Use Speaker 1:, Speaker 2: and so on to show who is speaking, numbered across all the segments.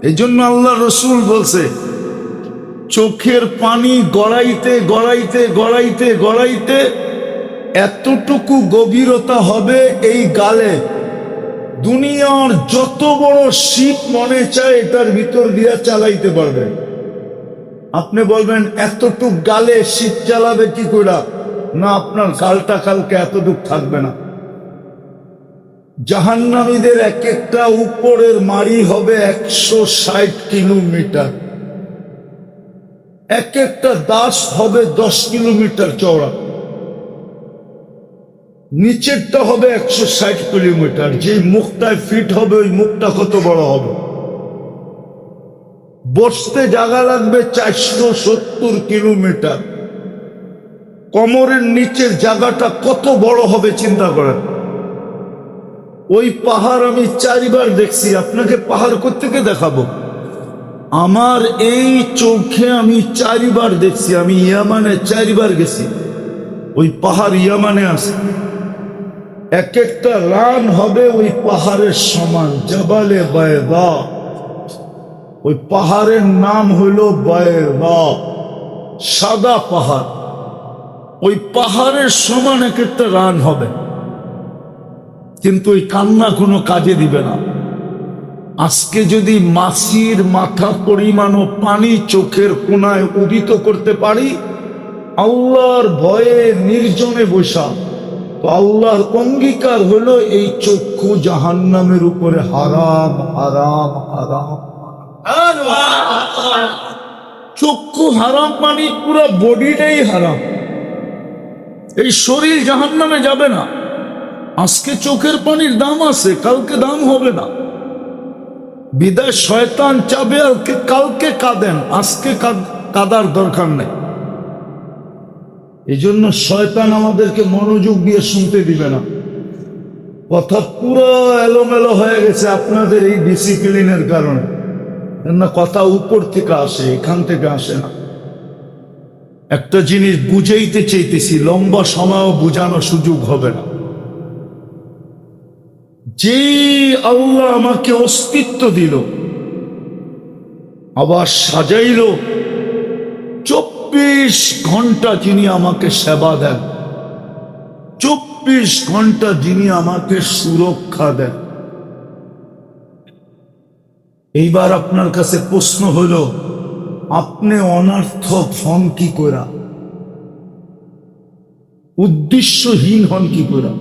Speaker 1: এই জন্য আল্লাহ রসুল বলছে, চোখের পানি গড়াইতে গড়াইতে গড়াইতে গড়াইতে এতটুকু গভীরতা হবে এই গালে, দুনিয়ার যত বড় শিপ মনে চায় এটার ভিতর দিয়া চালাইতে পারবে। আপনি বলবেন এতটুক গালে শীত চালাবে কি করে? না, আপনার গালটা কালকে এতটুক থাকবে না। জাহান্নামীদের এক একটা উপরের মাড়ি হবে 160 কিলোমিটার, এক একটা দাস হবে 10 কিলোমিটার চওড়া, নিচেরটা হবে 160 কিলোমিটার। যে মুখটায় ফিট হবে ওই মুখটা কত বড় হবে? বসতে জায়গা লাগবে 470 কিলোমিটার। কোমরের নিচের জায়গাটা কত বড় হবে চিন্তা করেন। ওই পাহাড় আমি 4 বার দেখছি, আপনাকে পাহাড় কোত্থেকে দেখাবো? আমার এই চোখে আমি 4 বার দেখছি। আমি ইয়ামানে 4 বার গেছি, ওই পাহাড় ইয়ামানে আছে। এক একটা রান হবে ওই পাহাড়ের সমান, জাবালে বায়দা। ওই পাহাড়ের নাম হইল বায়দা, সাদা পাহাড়। ওই পাহাড়ের সমান এক একটা রান হবে, কিন্তু ওই কান্না কোনো কাজে দিবে না। আজকে যদি মাছির মাথা পরিমাণও পানি চোখের কোনায় উদিত করতে পারি, আল্লাহর ভয়ে নির্জনে বসা, তো আল্লাহর অঙ্গীকার হলো এই চক্ষু জাহান্নামের উপরে হারাম হারাম হারাম। চক্ষু হারাম মানে পুরো বডিটাই হারাম। এই শরীর জাহান্নামে যাবে না। আজকে চোখের পানির দাম আছে, কালকে দাম হবে না। বিদায় শয়তান চাবে আর কালকে কাঁদেন, আজকে কাঁদার দরকার নেই। এই জন্য শয়তান আমাদেরকে মনোযোগ দিয়ে শুনতে দিবে না। কথা পুরো এলোমেলো হয়ে গেছে আপনাদের এই ডিসিপ্লিনের কারণে। না, কথা উপর থেকে আসে, এখান থেকে আসে না। একটা জিনিস বুঝাইতে চাইতেছি, লম্বা সময়ও বুঝানোর সুযোগ হবে না। যে আল্লাহ আমাকে অস্তিত্ব দিল, আবার সাজাইল, 24 ঘন্টা যিনি আমাকে সেবা দেন, 24 ঘন্টা যিনি আমাকে সুরক্ষা দেন। এইবার আপনার কাছে প্রশ্ন হলো, আপনি অনর্থক হন কি করে? উদ্দেশ্যহীন হন কি করে?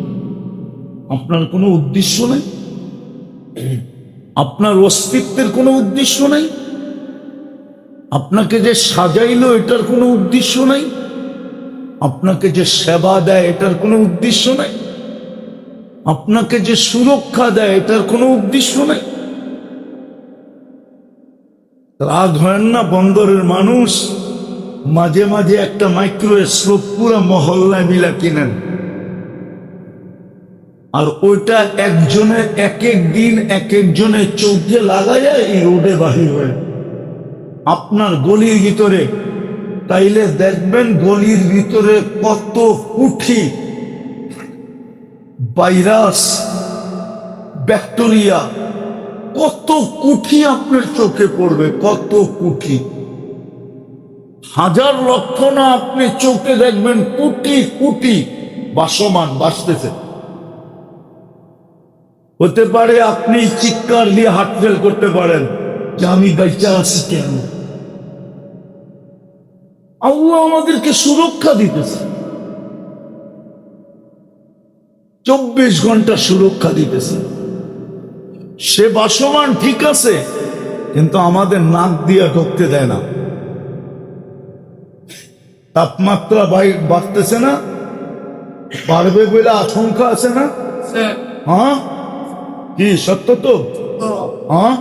Speaker 1: আপনার কোনো উদ্দেশ্য নেই, আপনার অস্তিত্বের কোনো উদ্দেশ্য নেই। আপনাকে যে সাজাইলো এটার কোনো উদ্দেশ্য নেই, আপনাকে যে সেবা দেয় এটার কোনো উদ্দেশ্য নেই, আপনাকে যে সুরক্ষা দেয় এটার কোনো উদ্দেশ্য নেই। রাগ হয় না? বন্দরের মানুষ মাঝে মাঝে একটা মাইক্রোস্কোপ পুরো মহল্লায় মিলা কিনেন, আর ওইটা একজনে এক এক দিন এক একজনের চোখে লাগাইয়া এই রোডে বাহির হয় আপনার গলির ভিতরে। তাইলে দেখবেন গলির ভিতরে কত কোটি ভাইরাস, ব্যাকটেরিয়া, কত কোটি আপনার চোখে পড়বে, কত কোটি, হাজার লক্ষ না, আপনি চোখে দেখবেন কোটি কোটি বাসমান বাসতেছে। হতে পারে আপনি চিৎকার দিয়ে হার্ট ফেল করতে পারেন যে আমি বেঁচে আছি কেন? আল্লাহ আমাদেরকে সুরক্ষা দিতেছে, 24 ঘন্টা সুরক্ষা দিতেছে। সে বাসমান ঠিক আছে, কিন্তু আমাদের নাক দিয়ে ঢুকতে দেয় না। তাপমাত্রা বাড়তেছে না, বাড়বে বলে আশঙ্কা আছে না? হ্যাঁ, কি সত্য তো? হ্যাঁ,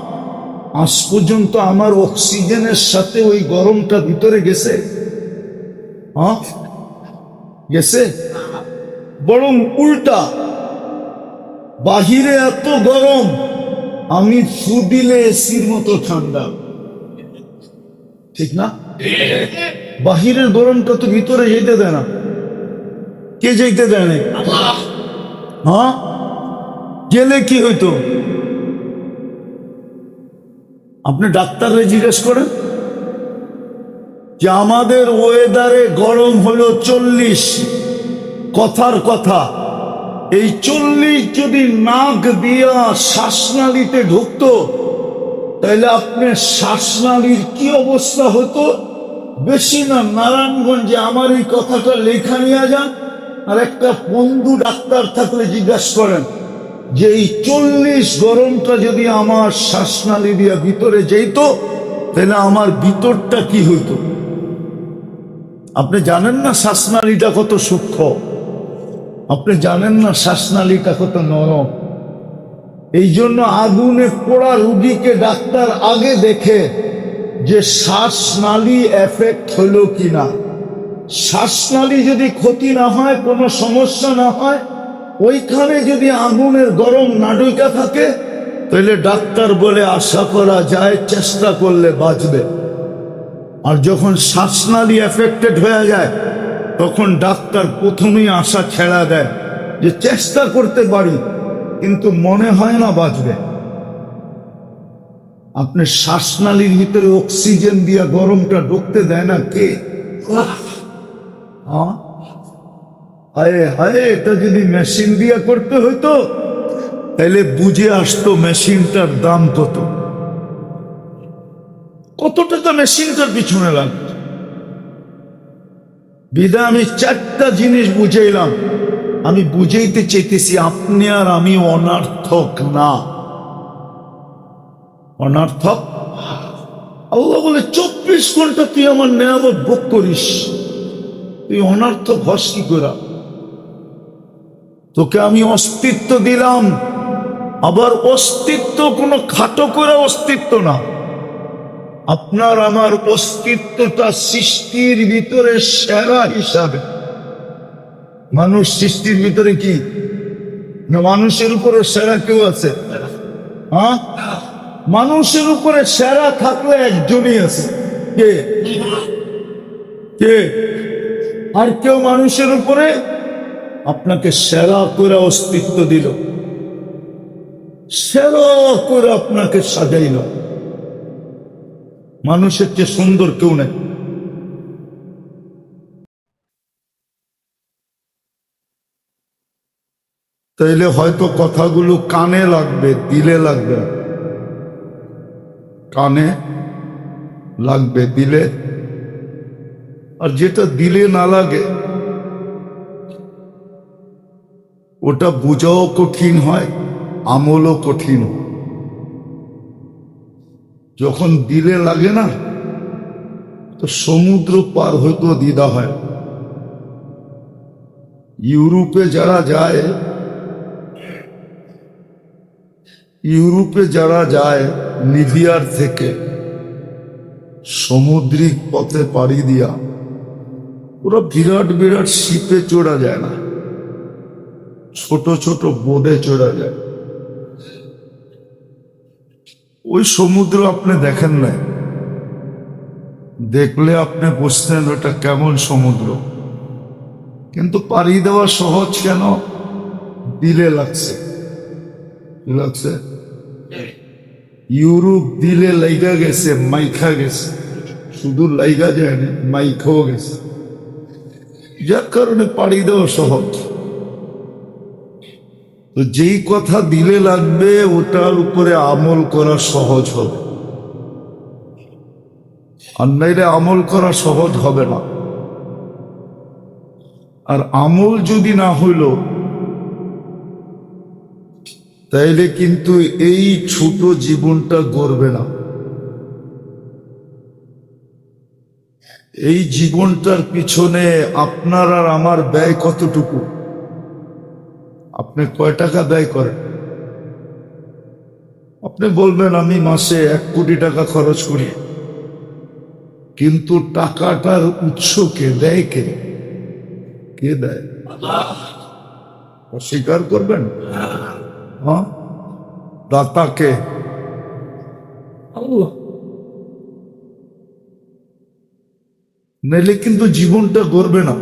Speaker 1: আজ পর্যন্ত আমার অক্সিজেনের সাথে ওই গরমটা ভিতরে গেছে? হ্যাঁ, গেছে? বরং উল্টা, বাহিরে এত গরম, আমি ফু দিলে এসির মতো ঠান্ডা। ঠিক না? বাহিরের গরমটা তো ভিতরে যেতে দেয় না। কে যেতে দেয় না? হ্যাঁ, গেলে কি হইতো? আপনি ডাক্তাররে জিজ্ঞেস করেন যে আমাদের ওয়েদারে গরম হলো 40, কথার কথা, এই 40 যদি নাক দিয়া শ্বাসনালীতে ঢুকতো তাহলে আপনার শ্বাসনালীর কি অবস্থা হতো? বেশি না, নারায়ণগঞ্জে আমার এই কথাটা লেখা নিয়ে যান, আর একটা বন্ধু ডাক্তার থাকলে জিজ্ঞাসা করেন যে এই 40 গরমটা যদি আমার শ্বাসনালী দিয়া ভিতরে যেত তাহলে আমার ভিতরটা কি হইতো? আপনি জানেন না শ্বাসনালীটা কত সূক্ষ্ম, আপনি জানেন না শ্বাসনালীটা কত নরম। এই জন্য আগুনে পোড়া রুগীকে ডাক্তার আগে দেখে যে শ্বাসনালী এফেক্ট হলো কিনা। শ্বাসনালী যদি ক্ষতি না হয়, কোনো সমস্যা না হয়, ওইখানে যদি আগুনের গরম না ঢুকে থাকে তাহলে ডাক্তার বলে আশা করা যায় চেষ্টা করলে বাঁচবে। আর যখন শ্বাসনালী এফেক্টেড হয়ে যায় তখন ডাক্তার প্রথমেই আশা ছেড়া দেয় যে চেষ্টা করতে পারি কিন্তু মনে হয় না বাঁচবে। আপনি শ্বাসনালীর ভিতরে অক্সিজেন দিয়ে গরমটা ঢুকতে দেয় না কে? হায় হায়, এটা যদি মেশিন দিয়ে করতে হইতো তাহলে বুঝে আসতো মেশিনটার দাম কত, কত টাকা মেশিনটার পিছনে লাগতো। বিধায় আমি 4টা জিনিস বুঝাইলাম। আমি বুঝাইতে চাইতেছি আপনি আর আমি অনার্থক না। অনার্থক? আল্লাহ বলে 24 ঘন্টা তুই আমার নেয়ামত ভোগ করিস, তুই অনার্থক হস কি করে? তোকে আমি অস্তিত্ব দিলাম, আবার অস্তিত্ব কোনো খাটো করে অস্তিত্ব না। আপনার আমার অস্তিত্বটা সৃষ্টির ভিতরে সেরা হিসাবে। মানুষ সৃষ্টির ভিতরে কি না? মানুষের উপরে সেরা কেউ আছে? হ্যাঁ, মানুষের উপরে সেরা থাকলে একজনই আছে। কে? কে? আর কেউ মানুষের উপরে আপনাকে সেরা করে অস্তিত্ব দিল, সেরা করে আপনাকে সাজাইল। মানুষের চেয়ে সুন্দর কেউ নেই। তাইলে হয়তো কথাগুলো কানে লাগবে, দিলে লাগবে না। কানে লাগবে, দিলে। আর যেটা দিলে না লাগে ওটা বোঝাও কঠিন হয়, আমলও কঠিন হয়। যখন দিলে লাগে না তো সমুদ্র পার হইতো দ্বিধা হয়। ইউরোপে যারা যায়, ইউরোপে যারা যায় লিবিয়ার থেকে সমুদ্রিক পথে পাড়ি দিয়া, ওরা বিরাট বিরাট শিপে চড়া যায় না, ছোট ছোট বোটে চড়া যায়। ওই সমুদ্র আপনি দেখেন নাই, দেখলে আপনি বুঝতেন ওটা কেমন সমুদ্র। কিন্তু পাড়ি দেওয়া সহজ কেন? দিলে লাগছে। লাগছে ইউরোপ দিলে লাইগা গেছে, মাইখা গেছে। শুধু লাইগা যায়নি, মাইখাও গেছে, যার কারণে পাড়ি দেওয়া সহজ। তো যেই কথা দিলে লাগবে ওটার উপরে আমল করা সহজ হবে, আর নাইলে আমল করা সহজ হবে না। আর আমল যদি না হইল তাইলে কিন্তু এই ছোট জীবনটা গড়বে না। এই জীবনটার পিছনে আপনার আর আমার ব্যয় কতটুকু? আপনি কয় টাকা ব্যয় করেন? আপনি বলবেন আমি মাসে 1 কোটি টাকা খরচ করি, কিন্তু টাকাটার উৎস কে দেয়? কে কে দেয়? অস্বীকার করবেন? হ্যাঁ, দাতা কে? আল্লাহ। নাইলে কিন্তু জীবনটা গড়বে না।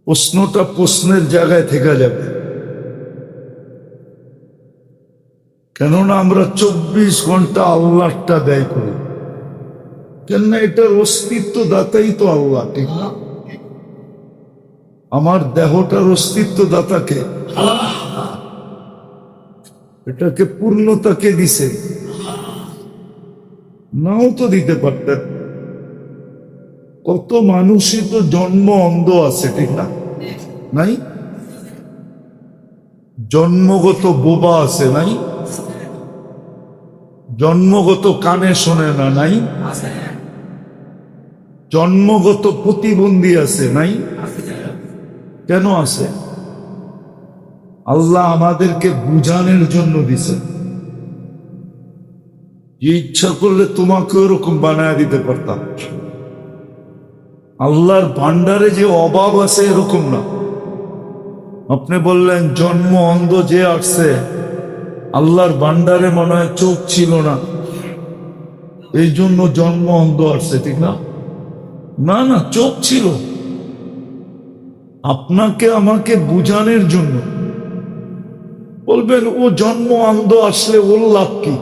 Speaker 1: প্রশ্নটা প্রশ্নের জায়গায় থেকে যাবে। কেননা আমরা 24 ঘন্টা আল্লাহটা ব্যয় করি। কেননা এটার অস্তিত্ব দাতাই তো আল্লাহ, ঠিক না? আমার দেহটার অস্তিত্ব দাতাকে, এটাকে পূর্ণতাকে দিছে, নাও তো দিতে পারতেন। কত মানুষই তো জন্ম অন্ধ আছে, ঠিক না? নাই? জন্মগত বোবা আছে, নাই? জন্মগত কানে শোনে না, নাই? জন্মগত প্রতিবন্ধী আছে, নাই? কেন আছে? আল্লাহ আমাদেরকে বুঝানোর জন্য দিছেন। যে ইচ্ছা করলে তোমাকে ওরকম বানায় দিতে পারতাম। আল্লাহর ভান্ডারে যে অভাব আছে এরকম না। আপনি বললেন জন্ম অন্ধ যে আসছে, আল্লাহর ভান্ডারে মনে হয় চোখ ছিল না, এই জন্য জন্ম অন্ধ আসছে, ঠিক না? না না, চোখ ছিল আপনাকে আমাকে বুঝানোর জন্য। বলবেন ও জন্ম অন্ধ আসলে ওর লাভ কি?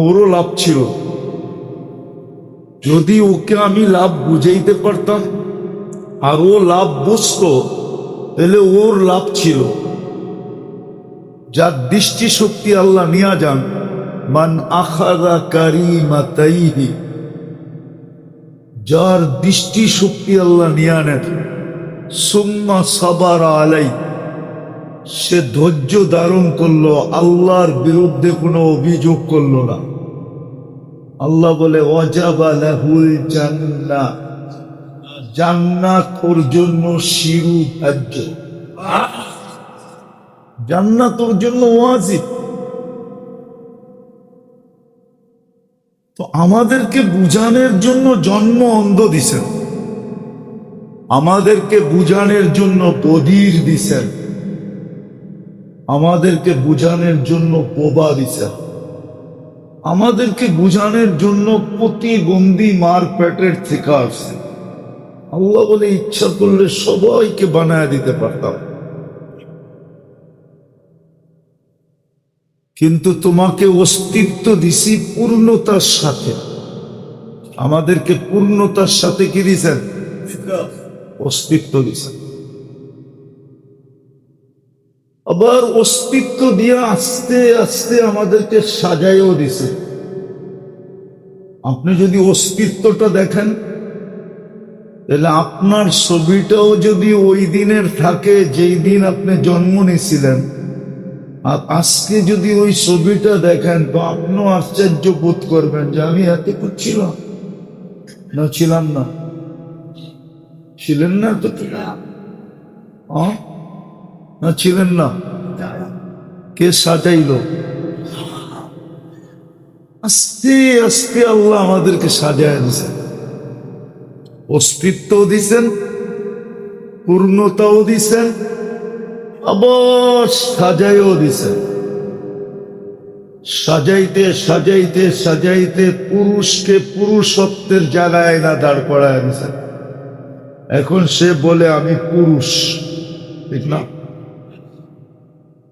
Speaker 1: ওরও লাভ ছিল। যদি ওকে আমি লাভ বুঝাইতে পারতাম আর ও লাভ বুঝতো, তাহলে ওর লাভ ছিল। যার দৃষ্টি শক্তি আল্লাহ নিয়া যান, মান আখাযা কারিমাতাইহি, যার দৃষ্টি শক্তি আল্লাহ নিয়া নেন, সুম্মা সাবারা আলাই, সে ধৈর্য ধারণ করলো, আল্লাহর বিরুদ্ধে কোনো অভিযোগ করলো না। আল্লাহ বলে ওয়াজাবা লাহুল জান্নাহ, জান্নাত ওর জন্য শিরু ধার্য, জান্নাত ওর জন্য ওয়াজিব। তো আমাদেরকে বুঝানোর জন্য জন্ম অন্ধ দিছেন, আমাদেরকে বুঝানোর জন্য বধির দিছেন, আমাদেরকে বুঝানোর জন্য বোবা দিছেন, আমাদেরকে বুঝানোর জন্য প্রতিবন্ধী মার পেটের থেকে আসছে। আল্লাহ বলে ইচ্ছা করলে সবাইকে বানায় দিতে পারতাম, কিন্তু তোমাকে অস্তিত্ব দিছি পূর্ণতার সাথে। আমাদেরকে পূর্ণতার সাথে কি দিছেন? অস্তিত্ব দিছেন। আবার অস্তিত্ব দিয়ে আস্তে আস্তে আমাদেরকে সাজাইও দিছে। আপনি যদি অস্তিত্বটা দেখেন, তাহলে আপনার ছবিটাও যদি ওই দিনের থাকে যেই দিন আপনি জন্ম নিয়েছিলেন, আর আজকে যদি ওই ছবিটা দেখেন, তো আপনিও আশ্চর্য বোধ করবেন যে আমি এত ছিলাম না, ছিলাম না, ছিলেন না তো, না ছিলেন না, কে সাজাইল? আস্তে আস্তে আল্লাহ আমাদেরকে সাজায় দিয়েছেন, অস্তিত্ব দিছেন, পূর্ণতাও দিছেন, আবার সাজাইও দিছেন। সাজাইতে সাজাইতে সাজাইতে পুরুষকে পুরুষত্বের জায়গায় না দাঁড় করায় দিছেন। এখন সে বলে আমি পুরুষ, ঠিক না?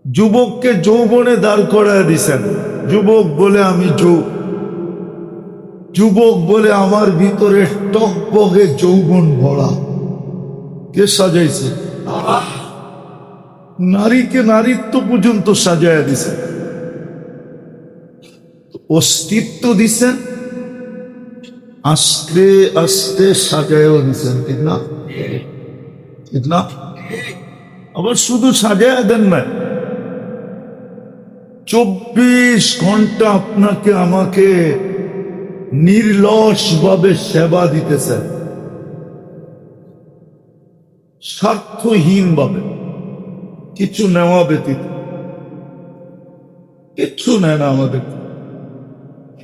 Speaker 1: যুবককে যৌবনে দাঁড় করায় দিছেন, যুবক বলে আমি যুবক বলে আমার ভিতরে টকবগে যৌবন ভরা। কে সাজাইছে? নারীকে নারীত্ব পর্যন্ত সাজায় দিছে, অস্তিত্ব দিছেন, আস্তে আস্তে সাজায়ও দিছেন, ঠিক না? ঠিক না? আবার শুধু সাজায় দেন না, 24 ঘন্টা আপনাকে আমাকে নির্লস ভাবে সেবা দিতেছেন, স্বার্থহীন ভাবে, কিছু নেওয়া ব্যতীত। কিচ্ছু নেয় না আমাদের,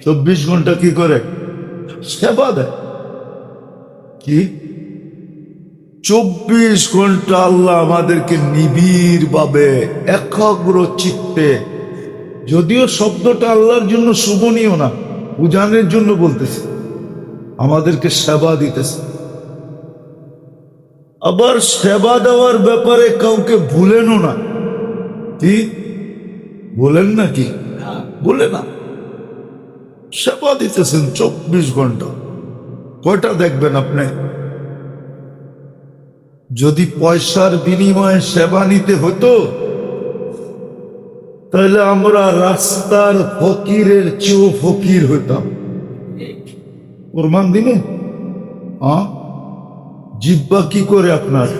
Speaker 1: 24 ঘন্টা কি করে সেবা দেয়। কি 24 ঘন্টা আল্লাহ আমাদেরকে নিবিড় ভাবে একাগ্র চিত্তে, যদিও শব্দটা আল্লাহর জন্য শুভনীয় না, বুঝানোর জন্য বলতেছে, আমাদেরকে সেবা দিতেছে। আবার সেবা দেওয়ার ব্যাপারে কাউকে ভুলেনও না। কি বলেন নাকি? বলে না, সেবা দিতেছেন 24 ঘন্টা, কয়টা দেখবেন আপনি? যদি পয়সার বিনিময়ে সেবা নিতে হতো তাহলে আমরা রাস্তার ফকিরের চেয়েও ফকির হইতাম। কোরবান দিনে জিব্বা কি করে আপনার?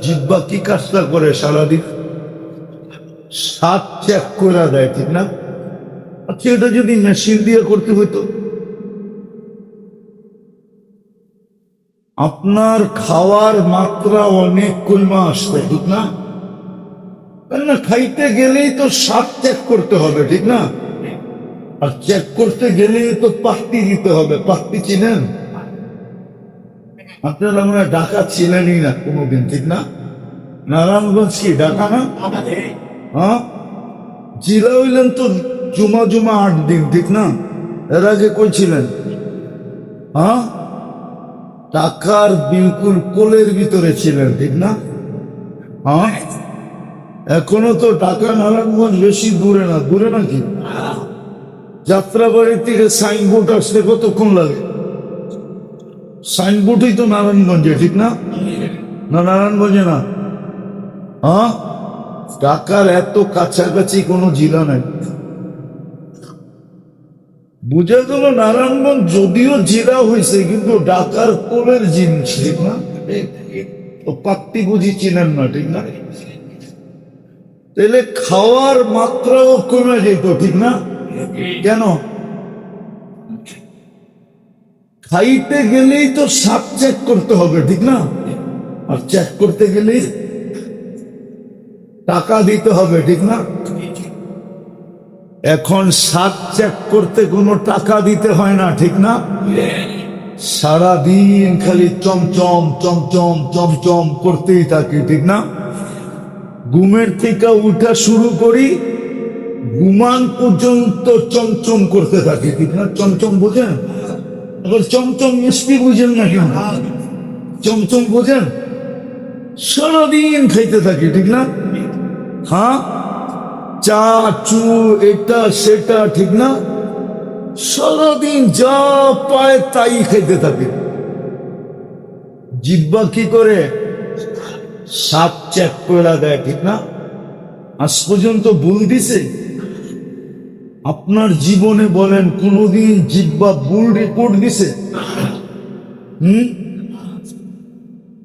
Speaker 1: জিব্বা কি কাজটা করে সারাদিন? স্বাদ চেক করে দেয়, ঠিক না? আচ্ছা, এটা যদি মেশিন দিয়ে করতে হইতো, আপনার খাওয়ার মাত্রা অনেক কমে আসতো, ঠিক না? না, খাইতে গেলেই তো স্বাদ চেক করতে হবে, ঠিক না? আর চেক করতে গেলেই তো পাত্তি দিতে হবে। পাত্তি চিনেন আপনারা? আমরা ঢাকা ছিলেনই না কোনোদিন, ঠিক না? নারায়ণগঞ্জ কি ঢাকা না? হ্যাঁ, জিলা হইলেন তো জুমা 8 দিন, ঠিক না? এর আগে কই ছিলেন? হ্যাঁ, টাকার বিলকুল কোলের ভিতরে ছিলেন, ঠিক না? হ্যাঁ, এখনো তো ঢাকা নারায়ণগঞ্জ বেশি দূরে না। দূরে নাকি? যাত্রাবাড়ি থেকে সাইনবোর্ড আসতে কতক্ষণ লাগে? সাইনবোর্ডই তো নারায়ণগঞ্জে, ঠিক না? না, নারায়ণগঞ্জে না। হ্যাঁ, ঢাকার এত কাছাকাছি কোনো জেলা নাই। বুঝে গেল নারায়ণগঞ্জ যদিও জেলা হয়েছে, কিন্তু ঢাকার কোলের জিনিস, ঠিক না? ও পাত্তি বুঝি চিনেন না, ঠিক না? তাহলে খাওয়ার মাত্রাও কমে যেত, ঠিক না? কেন? খাইতে গেলেই তো স্বাদ চেক করতে হবে, ঠিক না? আর চেক করতে গেলেই টাকা দিতে হবে, ঠিক না? এখন স্বাদ চেক করতে কোনো টাকা দিতে হয় না, ঠিক না? সারাদিন খালি চমচম চমচম চমচম করতেই থাকি, ঠিক না? ঘুমের থেকে উঠা শুরু করি, ঘুমান পর্যন্ত চমচম করতে থাকি, ঠিক না? চমচম বোঝেন? এবার চমচম মিষ্টি বুঝেন না কেন? চমচম বোঝেন? সারাদিন খাইতে থাকি, ঠিক না? হ্যাঁ, চা চু এটা সেটা, ঠিক না? সারাদিন যা পায় তাই খাইতে থাকে। জিব্বা কি করে? স্বাদ চেক করে দেয়, ঠিক না? আজ পর্যন্ত ভুল দিছে? আপনার জীবনে বলেন কোনদিন জিব্বা ভুল রিপোর্ট দিছে?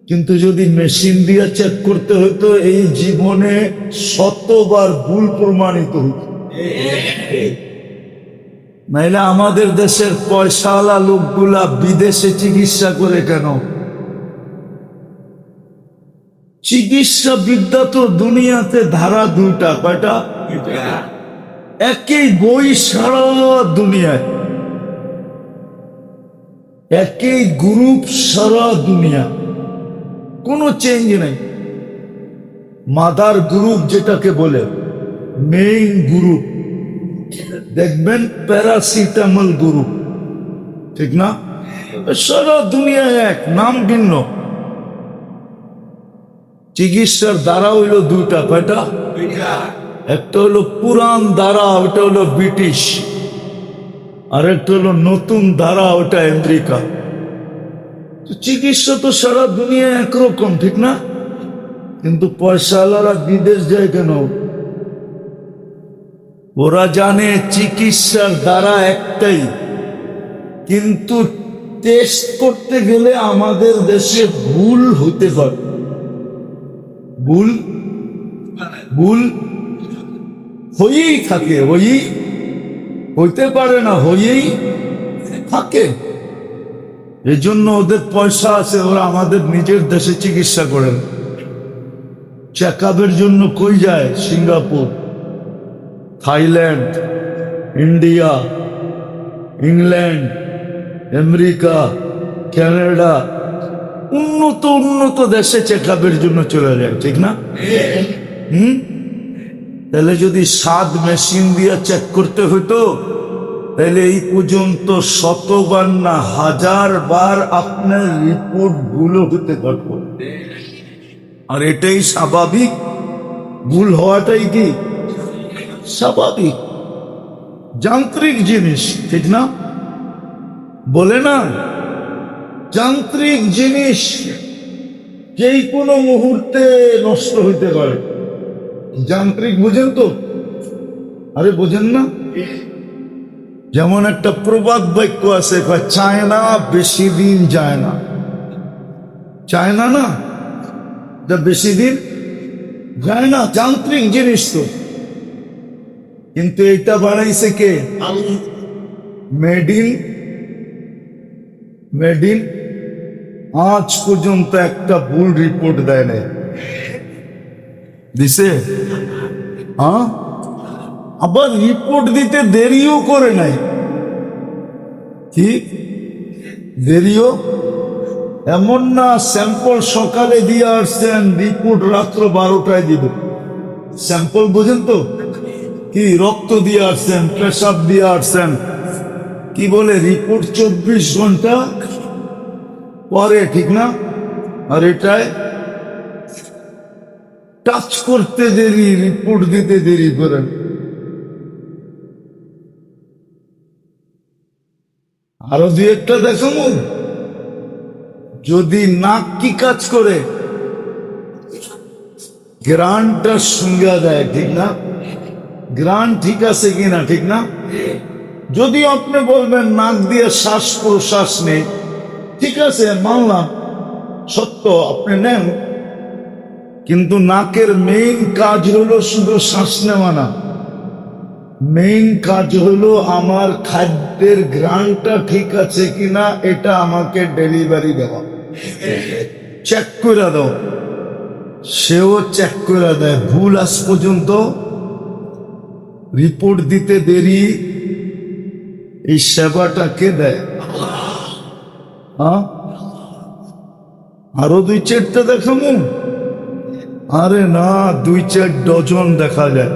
Speaker 1: কিন্তু যদি মেশিন দিয়ে চেক করতে হতো, এই জীবনে 100বার ভুল প্রমাণিত হতো। নাইলে আমাদের দেশের পয়সাওয়ালা লোকগুলা বিদেশে চিকিৎসা করে কেন? চিকিৎসা বিদ্যা তো দুনিয়াতে ধারা 2টা। কয়টা? একই বই সারা দুনিয়ায়, একই গ্রুপ সারা দুনিয়া, কোনো চেঞ্জ নাই। মাদার গ্রুপ যেটাকে বলে, মেইন গ্রুপ দেখবেন প্যারাসিটামল গ্রুপ, ঠিক না? সারা দুনিয়ায় এক, নাম ভিন্ন। চিকিৎসার দ্বারা হইল 2টা। কয়টা? একটা হলো পুরান দ্বারা, ওটা হলো ব্রিটিশ, আর একটা হলো নতুন দ্বারা, ওটা আমেরিকা। চিকিৎসা তো সারা দুনিয়া একরকম, ঠিক না? কিন্তু পয়সাওয়ালারা বিদেশ যায় কেন? ওরা জানে চিকিৎসার দ্বারা একটাই, কিন্তু টেস্ট করতে গেলে আমাদের দেশে ভুল হতে পারে। ভুল ভুল হয়েই থাকে, হইতে পারে না, হয়েই থাকে। এজন্য ওদের পয়সা আছে, ওরা আমাদের নিজের দেশে চিকিৎসা করেন। চেক আপের জন্য কই যায়? Singapore, Thailand, India, England, America, Canada, উন্নত দেশে চেক আপের জন্য চলে যায়, ঠিক না? তাহলে যদি 7 মেশিন দিয়ে চেক করতে হতো, তাহলে এই পর্যন্ত 100বার না 1000 বার আপনার রিপোর্ট ভুল হতে পারত। আর এটাই স্বাভাবিক, ভুল হওয়াটাই কি স্বাভাবিক যান্ত্রিক জিনিস, ঠিক না? বলে না যান্ত্রিক জিনিস যেই কোনো মুহূর্তে নষ্ট হইতে পারে। যান্ত্রিক বুঝেন তো? আরে বোঝেন না? যেমন একটা প্রবাদ বাক্য আছে, চায় না বেশি দিন যায় না। চায় না, না বেশি দিন যায় না, যান্ত্রিক জিনিস তো। কিন্তু এটা বানাইছে কে? Made in. আজ পর্যন্ত একটা ভুল রিপোর্ট দেয় নাই। দিছে? হ্যাঁ, আবার রিপোর্ট দিতে দেরিও করে নাই। কি দেরিও? এমন না স্যাম্পল সকালে দিয়ে আসছেন, রিপোর্ট রাত্র 12টায় দিবে। স্যাম্পল বোঝেন তো? কি রক্ত দিয়ে আসছেন, পেশাব দিয়ে আসছেন, কি বলে রিপোর্ট 24 ঘন্টা পরে, ঠিক না? আর এটায় টাচ করতে দেরি, রিপোর্ট দিতে দেরি করেন। আরো দুই একটা দেখাবো। যদি নাক কি কাজ করে, গ্রানটা শুঙ্গা দেয়, ঠিক না? গ্রান ঠিক আছে কিনা, ঠিক না? যদি আপনি বলবেন নাক দিয়ে শ্বাস প্রশ্বাস নেই, ঠিক আছে মানলাম, সত্য আপনি নেন, কিন্তু নাকের মেইন কাজ হলো শুধু শ্বাস নেওয়া না, মেইন কাজ হলো আমার খাদ্যের ঘ্রাণটা ঠিক আছে কিনা এটা আমাকে ডেলিভারি দেওয়া, চেক করে দাও। সেও চেক করে দেয়। ভুল আজ পর্যন্ত রিপোর্ট দিতে দেরি, এই সেবাটা কে দেয়? হ্যাঁ, আরো 2-4টা দেখাবো। আরে না, 2-4 ডজন দেখা যায়।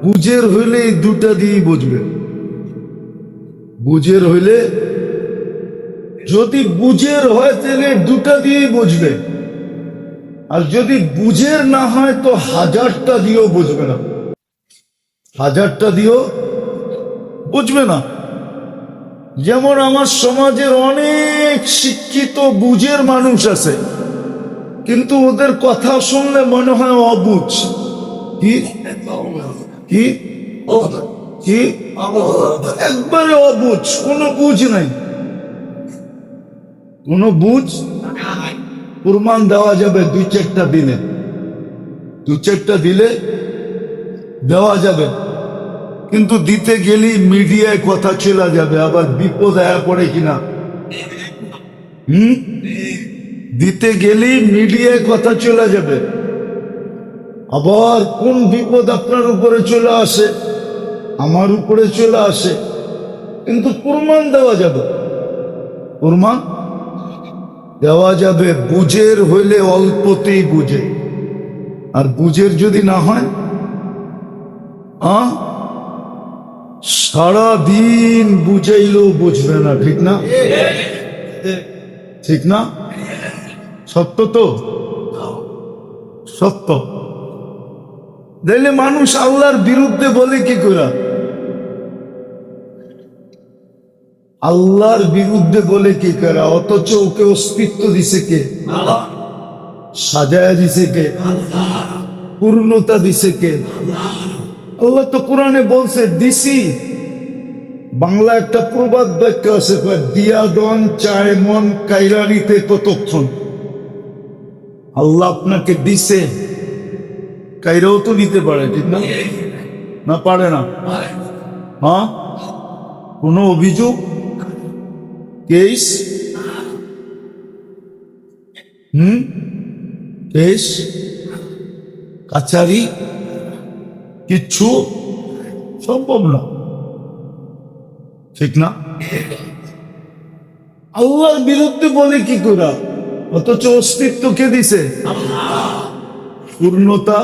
Speaker 1: বুঝের হইলে এই 2টা দিয়েই বুঝবে। বুঝের হইলে, যদি বুঝের হয় তাহলে 2টা দিয়েই বুঝবে, আর যদি বুঝের না হয় তো 1000টা দিয়েও বুঝবে না। 1000টা দিয়েও বুঝবে না। যেমন আমার সমাজের অনেক শিক্ষিত বুঝের মানুষ আছে, কিন্তু ওদের কথা শুনলে মনে হয় অবুঝ। কি কি কি একবারে অবুঝ, কোনো বুঝ নাই, কোনো বুঝ। প্রমাণ দেওয়া যাবে 2-4টা দিনে, 2-4টা দিলে দেওয়া যাবে, কিন্তু দিতে গেলেই মিডিয়ায় কথা চলে যাবে, আবার বিপদ আয়া পড়ে কিনা। দিতে গেলেই মিডিয়ায় কথা চলে যাবে, আবার কোন বিপদ আপনার উপরে চলে আসে, আমার উপরে চলে আসে। কিন্তু প্রমাণ দেওয়া যাবে, প্রমাণ দেওয়া যাবে। বুঝের হইলে অল্পতেই বুঝে, আর বুঝের যদি না হয় সারা দিন বুঝাইলেও বুঝবে না, ঠিক না? ঠিক না? সত্য তো, সত্য। দেখলে মানুষ আল্লাহর বিরুদ্ধে বলে কি করে? আল্লাহর বিরুদ্ধে বলে কি করে? অথচ ওকে অস্তিত্ব দিছে কে? সাজায়া দিছে কে? পূর্ণতা দিছে কে? আল্লাহ তো কোরআনে বলছে দিছি। বাংলা একটা প্রবাদ বাক্য আছে, দিয়া দন চায় মন কাইরা নিতে কতক্ষণ। আল্লাহ আপনাকে দিছে, কাইরাও তো নিতে পারে, ঠিক না? না পারে না? হ্যাঁ, কোন অভিযোগ, কেস, কেস কাছারি কিচ্ছু সম্ভব না, ঠিক না? আল্লাহর বিরুদ্ধে বলে কি করা? অথচ অস্তিত্ব কে দিছে? পূর্ণতা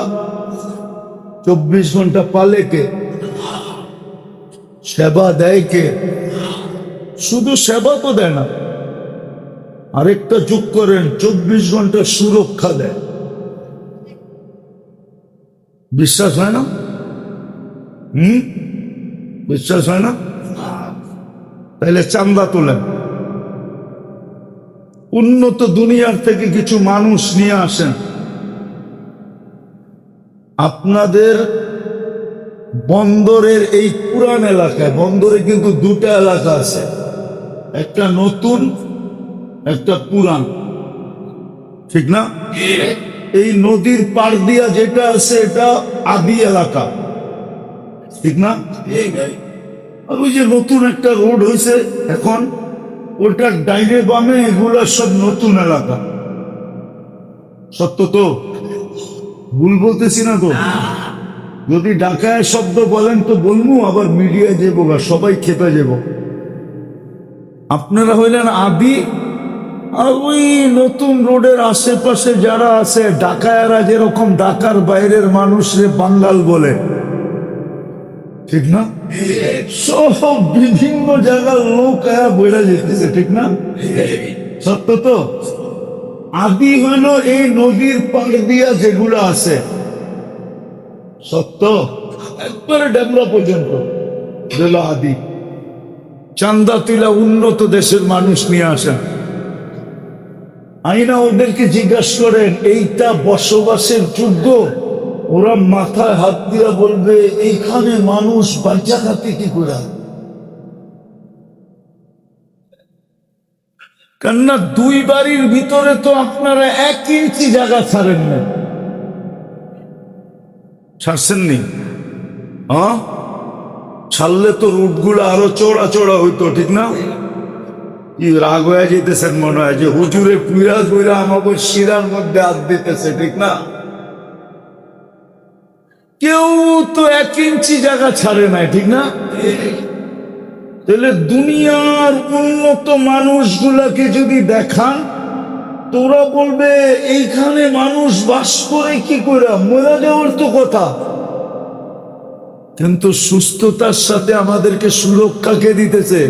Speaker 1: 24 ঘন্টা পালে কে? সেবা দেয় কে? শুধু সেবা তো দেয় না, আরেকটা যোগ করেন, 24 ঘন্টা সুরক্ষা দেয়। বিশ্বাস হয় না? বিশ্বাস হয় না? তাইলে চান্দা তোলেন, উন্নত দুনিয়ার থেকে কিছু মানুষ নিয়ে আসেন। আপনাদের বন্দরের এই পুরান এলাকায়, বন্দরে কিন্তু দুটা এলাকা আছে, একটা নতুন একটা পুরান, ঠিক না? এই নদীর পাড় দিয়া যেটা আছে এটা আদি এলাকা, ঠিক না? আর ওই যে নতুন একটা রোড হয়েছে এখন, ওটার ডাইনে বামে এগুলা সব নতুন এলাকা। সত্য তো? ভুল বলতেছি না তো? যদি ঢাকায় শব্দ বলেন তো বলবো, আবার মিডিয়ায় যাবো, সবাই খেপে যাব। আপনারা হইলেন আদি, আর ওই নতুন রোডের আশেপাশে যারা আছে ঢাকায়রা যেরকম ঢাকার বাইরের মানুষরে বাঙ্গাল বলে, ঠিক না? সব বিভিন্ন জায়গার লোক বেড়ে যেতেছে, ঠিক না? সত্য তো? আদি হইল এই নদীর পাড় দিয়া যেগুলো আছে, সত্য, একবারে ডেমরা পর্যন্ত আদি। চান্দা তুলা উন্নত দেশের মানুষ নিয়ে আসেন, আইনা ওদেরকে জিজ্ঞাসা করেন এইটা বসবাসের যোগ্য, ওরা মাথায় হাত দিয়া বলবে এইখানে মানুষ বাচ্চা খাতে কি করে। কেননা দুই বাড়ির ভিতরে তো আপনারা 1 ইঞ্চি জায়গা ছাড়েন না, ছাড়ছেননি? হ্যাঁ, ছাড়লে তো রুটগুলো আরো চড়া চড়া হইতো, ঠিক না? কি রাগ হয়ে যেতেছেন মনে হয় যে হুজুরে পুরা পুরা আমাকে শিরার মধ্যে হাত দিতেছে, ঠিক না? কেউ তো 1 ইঞ্চি জায়গা ছাড়ে নাই, ঠিক না? তাহলে দুনিয়ার উন্নত মানুষগুলাকে যদি দেখান, তোরা বলবে এইখানে মানুষ বাস করে কি করে, মরে যাওয়ার তো কথা। কিন্তু সুস্থতার সাথে আমাদেরকে সুরক্ষা কে দিতেছে?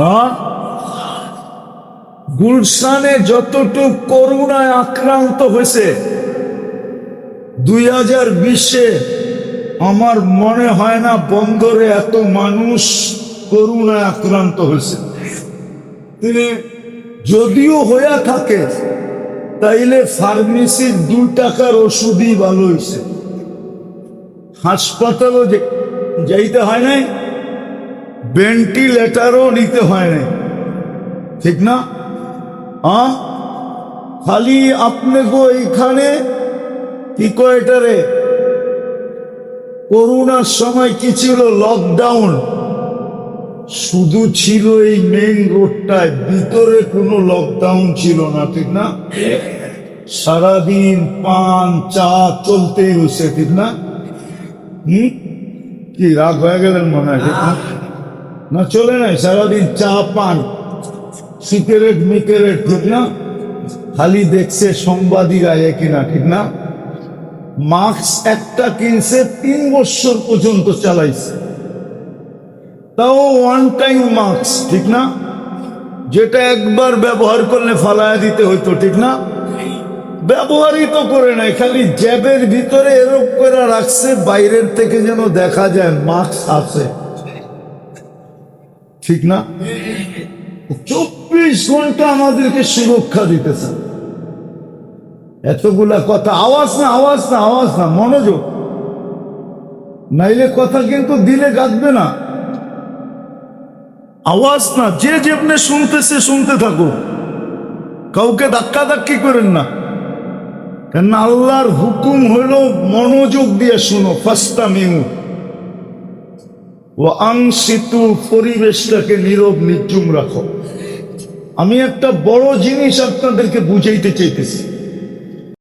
Speaker 1: হ্যাঁ, গুলশানে যতটুক করোনায় আক্রান্ত হয়েছে 2020-এ, আমার মনে হয় না বন্দরে এত মানুষ করোনায় আক্রান্ত হয়েছে। তিনি যদিও হইয়া থাকে তাইলে ফার্মেসির 2 টাকার ওষুধই ভালো হয়েছে, হাসপাতালও যাইতে হয় নাই, ভেন্টিলেটারও নিতে হয় নাই, ঠিক না? খালি আপনি গো এইখানে কি কয় এটারে, করোনার সময় কি ছিল, লকডাউন শুধু ছিল এই মেইন রোডটায়, ভিতরে কোনো লকডাউন ছিল না, ঠিক না? সারাদিন পান চা চলতেই হয়েছে, ঠিক না? কি রাগ হয়ে গেলেন মনে হয়, ঠিক না? না চলে নাই, সারাদিন চা পান সিগারেট মিকেরেট, ঠিক না? খালি দেখছে সাংবাদিকরা কিনা, ঠিক না? মাস্ক একটা কিনছে 3 বছর পর্যন্ত চালাইছে, তাও 1 টাইম মাস্ক, ঠিক না? যেটা একবার ব্যবহার করলে ফালায়া দিতে হইতো, ঠিক না? ব্যবহারই তো করে নাই, খালি জ্যাবের ভিতরে এরকম করে রাখছে, বাইরের থেকে যেন দেখা যায় মাস্ক আছে, ঠিক না? 24 ঘন্টা আমাদেরকে সুরক্ষা দিতেছে। এতগুলা কথা, আওয়াজ না আওয়াজ না আওয়াজ না, মনোযোগ, নাইলে কথা কিন্তু দিলে গাঁথবে না। আওয়াজ না, যে যেমনে শুনতেছে শুনতে থাকো, কাউকে ধাক্কা ধাক্কি করেন না, কেন আল্লাহর হুকুম হলো মনোযোগ দিয়ে শুনো, ফাস্তামিউ ওয়া আনসিতু, পরিবেশটাকে নীরব নির্জুম রাখো। আমি একটা বড় জিনিস আপনাদেরকে বুঝাইতে চাইতেছি।